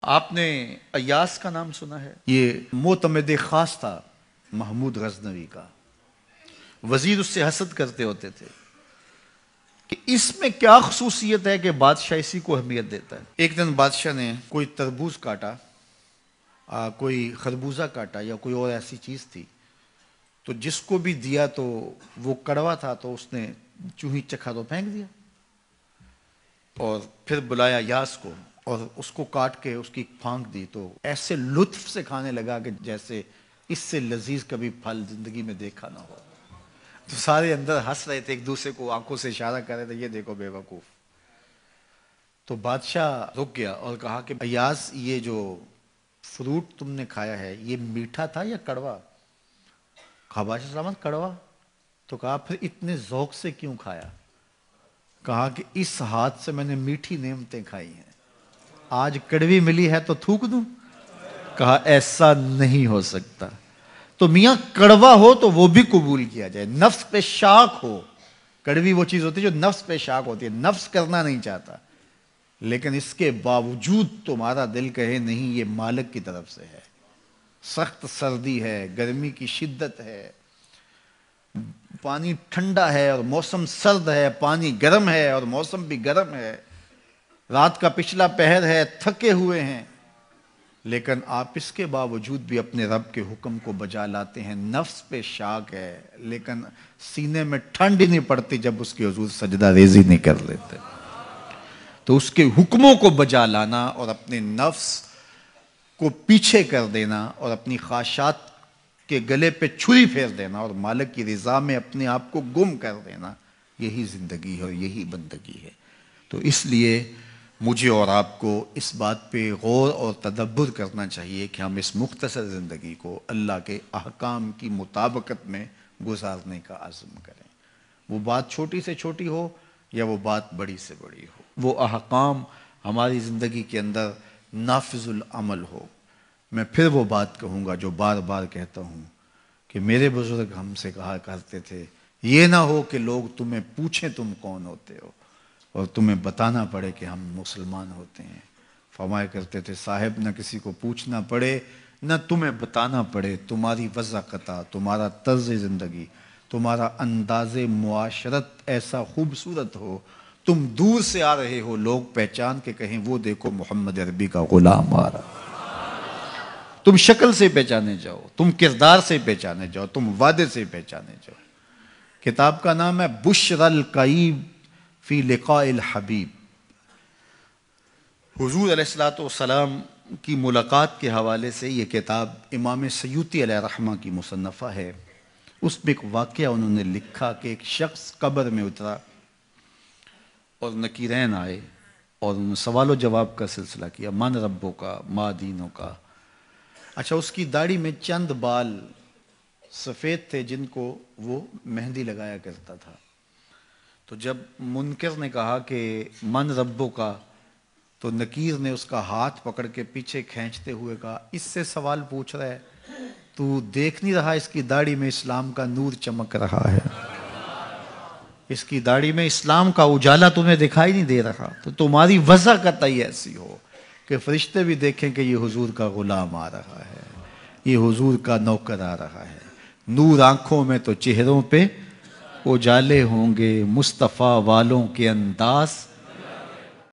آپ نے ایاس کا نام سنا ہے؟ یہ معتمد خاص تھا محمود غزنوی کا. وزیر اس سے حسد کرتے ہوتے تھے کہ اس میں کیا خصوصیت ہے کہ بادشاہ اسی کو اہمیت دیتا ہے. ایک دن بادشاہ نے کوئی تربوز کاٹا، کوئی خربوزہ کاٹا یا کوئی اور ایسی چیز تھی، تو جس کو بھی دیا تو وہ کڑوا تھا، تو اس نے چوہی چکھا تو پھینک دیا. اور پھر بلایا یاس کو اور اس کو کاٹ کے اس کی پھانک دی، تو ایسے لطف سے کھانے لگا کہ جیسے اس سے لذیذ کبھی پھل زندگی میں دیکھا نہ ہو. تو سارے اندر ہنس رہے تھے، ایک دوسرے کو آنکھوں سے اشارہ کر رہے تھے، یہ دیکھو بے وقوف. تو بادشاہ رک گیا اور کہا کہ ایاس، یہ جو فروٹ تم نے کھایا ہے یہ میٹھا تھا یا کڑوا؟ کہا بادشاہ سلامت کڑوا. تو کہا پھر اتنے ذوق سے کیوں کھایا؟ کہا کہ اس ہاتھ سے میں نے میٹھی نعمتیں کھائی ہیں، آج کڑوی ملی ہے تو تھوک دوں؟ کہا ایسا نہیں ہو سکتا. تو میاں کڑوا ہو تو وہ بھی قبول کیا جائے، نفس پہ شاک ہو. کڑوی وہ چیز ہوتی ہے جو نفس پہ شاک ہوتی ہے، نفس کرنا نہیں چاہتا، لیکن اس کے باوجود تمہارا دل کہے نہیں یہ مالک کی طرف سے ہے. سخت سردی ہے، گرمی کی شدت ہے، پانی ٹھنڈا ہے اور موسم سرد ہے، پانی گرم ہے اور موسم بھی گرم ہے، رات کا پچھلا پہر ہے، تھکے ہوئے ہیں، لیکن آپ اس کے باوجود بھی اپنے رب کے حکم کو بجا لاتے ہیں. نفس پہ شاک ہے لیکن سینے میں ٹھنڈ ہی نہیں پڑتی جب اس کے حضور سجدہ ریزی نہیں کر لیتے. تو اس کے حکموں کو بجا لانا اور اپنے نفس کو پیچھے کر دینا اور اپنی خواہشات کے گلے پہ چھری پھیر دینا اور مالک کی رضا میں اپنے آپ کو گم کر دینا، یہی زندگی ہے اور یہی بندگی ہے. تو اس لیے مجھے اور آپ کو اس بات پہ غور اور تدبر کرنا چاہیے کہ ہم اس مختصر زندگی کو اللہ کے احکام کی مطابقت میں گزارنے کا عزم کریں. وہ بات چھوٹی سے چھوٹی ہو یا وہ بات بڑی سے بڑی ہو، وہ احکام ہماری زندگی کے اندر نافذ العمل ہو. میں پھر وہ بات کہوں گا جو بار بار کہتا ہوں کہ میرے بزرگ ہم سے کہا کرتے تھے، یہ نہ ہو کہ لوگ تمہیں پوچھیں تم کون ہوتے ہو اور تمہیں بتانا پڑے کہ ہم مسلمان ہوتے ہیں. فرمایا کرتے تھے صاحب، نہ کسی کو پوچھنا پڑے نہ تمہیں بتانا پڑے، تمہاری وضاحت، تمہارا طرز زندگی، تمہارا انداز معاشرت ایسا خوبصورت ہو، تم دور سے آ رہے ہو لوگ پہچان کے کہیں وہ دیکھو محمد عربی کا غلام آ رہا. تم شکل سے پہچانے جاؤ، تم کردار سے پہچانے جاؤ، تم وعدے سے پہچانے جاؤ. کتاب کا نام ہے بشر القیب فی لقاء الحبیب. حضور علیہ السلام کی ملاقات کے حوالے سے یہ کتاب امام سیوطی علیہ رحمہ کی مصنفہ ہے. اس میں ایک واقعہ انہوں نے لکھا کہ ایک شخص قبر میں اترا اور نکیرین آئے اور انہوں نے سوال و جواب کا سلسلہ کیا، من ربوں کا، ما دینوں کا. اچھا، اس کی داڑھی میں چند بال سفید تھے جن کو وہ مہندی لگایا کرتا تھا. تو جب منکر نے کہا کہ من ربوں کا، تو نکیر نے اس کا ہاتھ پکڑ کے پیچھے کھینچتے ہوئے کہا اس سے سوال پوچھ رہا ہے، تو دیکھ نہیں رہا اس کی داڑھی میں اسلام کا نور چمک رہا ہے؟ اس کی داڑھی میں اسلام کا اجالا تمہیں دکھائی نہیں دے رہا؟ تو تمہاری وضاحت ایسی ہو کہ فرشتے بھی دیکھیں کہ یہ حضور کا غلام آ رہا ہے، یہ حضور کا نوکر آ رہا ہے. نور آنکھوں میں تو چہروں پہ اجالے ہوں گے، مصطفیٰ والوں کے انداز